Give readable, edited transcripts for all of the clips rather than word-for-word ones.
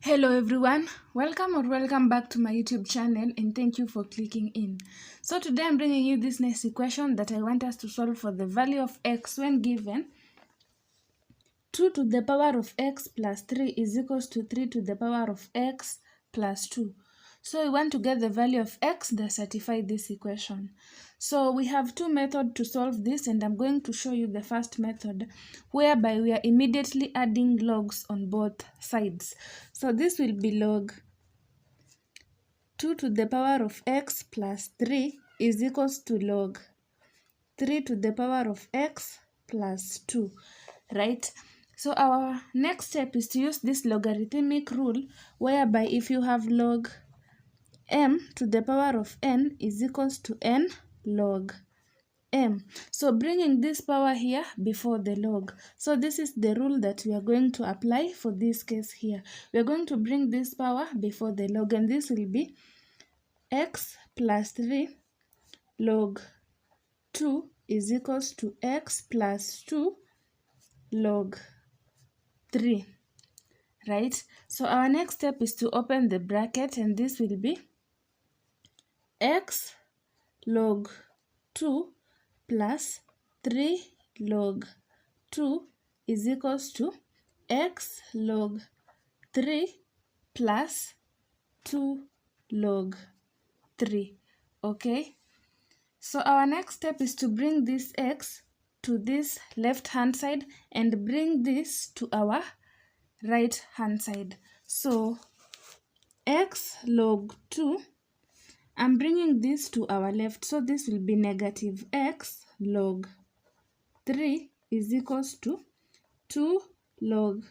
Hello everyone, welcome back to my YouTube channel, and thank you for clicking in. So today I'm bringing you this next equation that I want us to solve for the value of x when given 2 to the power of x plus 3 is equals to 3 to the power of x plus 2. So we want to get the value of x that satisfies this equation. So we have two methods to solve this, and I'm going to show you the first method, whereby we are immediately adding logs on both sides. So this will be log 2 to the power of x plus 3 is equals to log 3 to the power of x plus 2, right? So our next step is to use this logarithmic rule, whereby if you have log m to the power of n is equals to n log m. So bringing this power here before the log. So this is the rule that we are going to apply for this case here. We are going to bring this power before the log, and this will be x plus 3 log 2 is equals to x plus 2 log 3, right? So our next step is to open the bracket, and this will be x log 2 plus 3 log 2 is equals to x log 3 plus 2 log 3, okay? So our next step is to bring this x to this left hand side and bring this to our right hand side. So x log 2, I'm bringing this to our left, so this will be negative x log 3 is equals to 2 log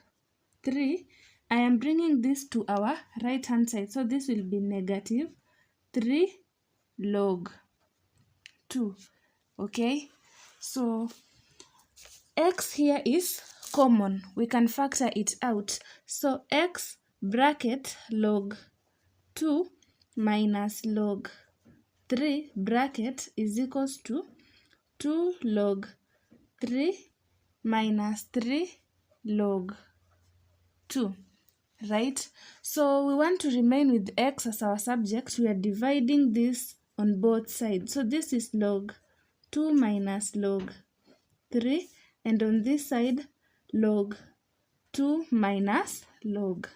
3. I am bringing this to our right hand side, so this will be negative 3 log 2, okay? So x here is common, we can factor it out. So x bracket log 2 minus log 3 bracket is equals to 2 log 3 minus 3 log 2, right? So we want to remain with x as our subject. We are dividing this on both sides. So this is log 2 minus log 3, and on this side log 2 minus log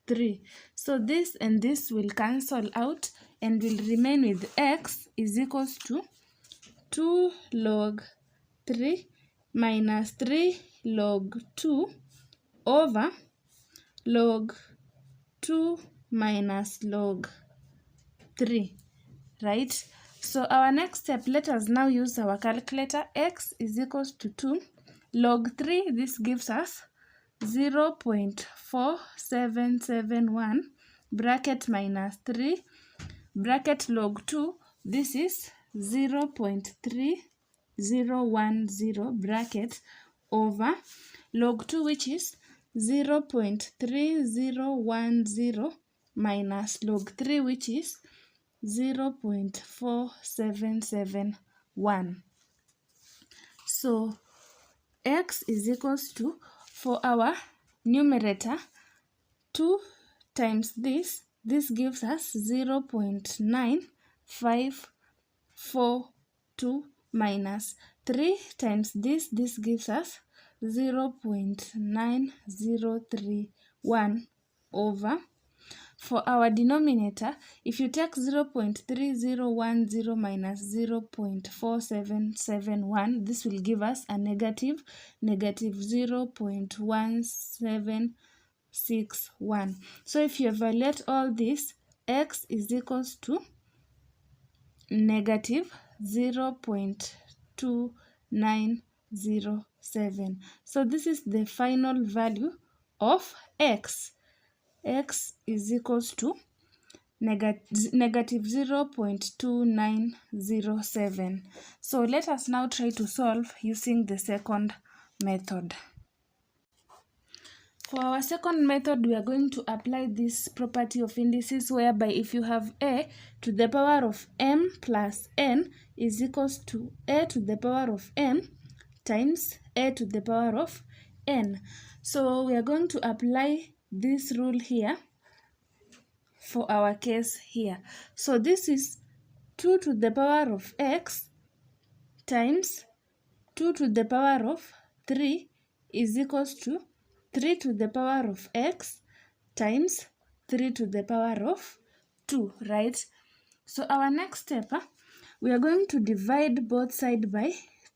3. So this and this will cancel out, and will remain with x is equals to 2 log 3 minus 3 log 2 over log 2 minus log 3, right? So our next step, let us now use our calculator. X is equals to 2 log 3, this gives us 0.4771 bracket minus 3 bracket log 2, this is 0.3010 bracket over log 2, which is 0.3010 minus log 3, which is 0.4771. So x is equals to, for our numerator, 2 times this gives us 0.9542 minus 3 times this gives us 0.9031 over, for our denominator, if you take 0.3010 minus 0.4771, this will give us a negative 0.1761. So if you evaluate all this, x is equals to negative 0.2907. So this is the final value of x. X is equals to negative 0.2907. So let us now try to solve using the second method. For our second method, we are going to apply this property of indices, whereby if you have a to the power of m plus n is equals to a to the power of m times a to the power of n. So we are going to apply this rule here for our case here. So this is 2 to the power of x times 2 to the power of 3 is equals to 3 to the power of x times 3 to the power of 2, right? So our next step, we are going to divide both sides by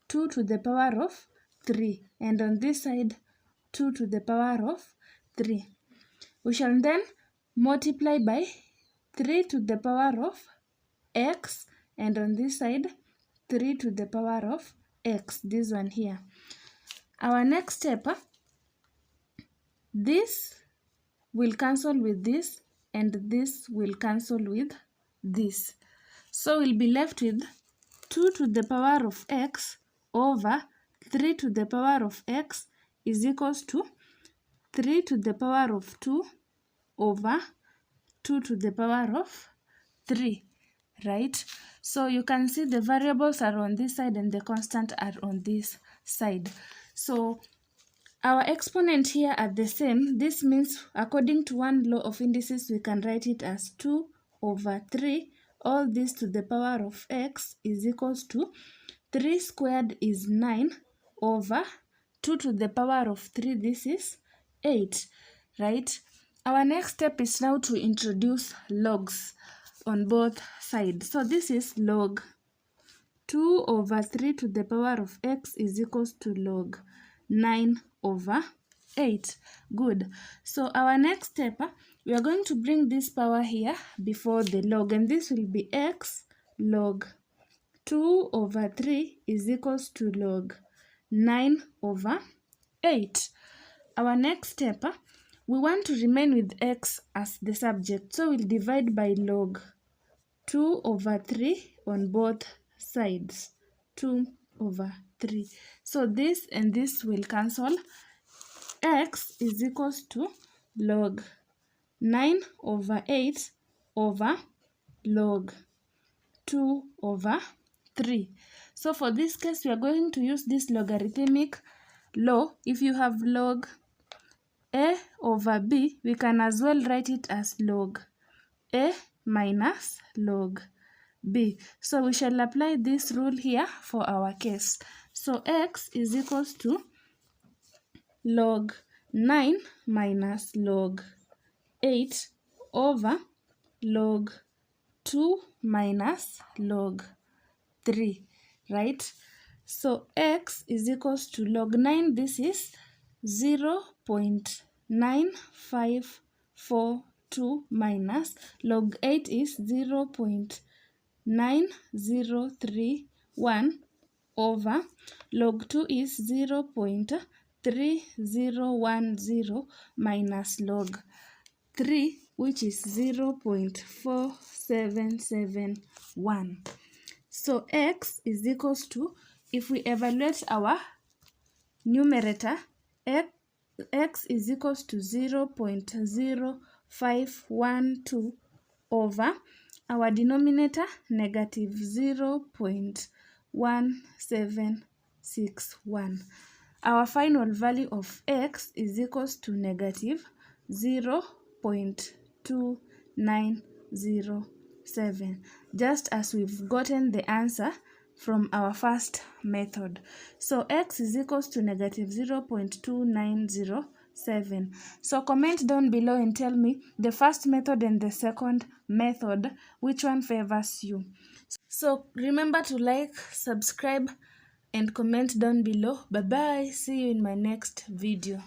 2 to the power of 3, and on this side 2 to the power of 3. We shall then multiply by 3 to the power of x, and on this side 3 to the power of x, this one here. Our next step, this will cancel with this, and this will cancel with this. So we'll be left with 2 to the power of x over 3 to the power of x is equals to 3 to the power of 2 over 2 to the power of 3, right? So you can see the variables are on this side and the constant are on this side. So our exponent here are the same. This means according to one law of indices, we can write it as 2 over 3. All this to the power of x is equals to 3 squared is 9 over 2 to the power of 3. This is 8, right? Our next step is now to introduce logs on both sides. So this is log 2 over 3 to the power of x is equals to log 9 over 8. Good. So our next step, we are going to bring this power here before the log, and this will be x log 2 over 3 is equals to log 9 over 8. Our next step, we want to remain with x as the subject, so we'll divide by log 2 over 3 on both sides. 2 over 3. So this and this will cancel. X is equals to log 9 over 8 over log 2 over 3. So for this case, we are going to use this logarithmic law. If you have log a over b, we can as well write it as log a minus log b. So we shall apply this rule here for our case. So x is equals to log 9 minus log 8 over log 2 minus log 3, right? So x is equals to log 9, this is 0.9542 minus log 8 is 0.9031 over log 2 is 0.3010 minus log 3, which is 0.4771. So x is equals to, if we evaluate our numerator, x is equals to 0.0512 over our denominator negative 0.1761. Our final value of x is equals to negative 0.2907, just as we've gotten the answer from our first method. So x is equals to negative 0.2907. So comment down below and tell me the first method and the second method, which one favors you. So remember to like, subscribe, and comment down below. Bye bye. See you in my next video.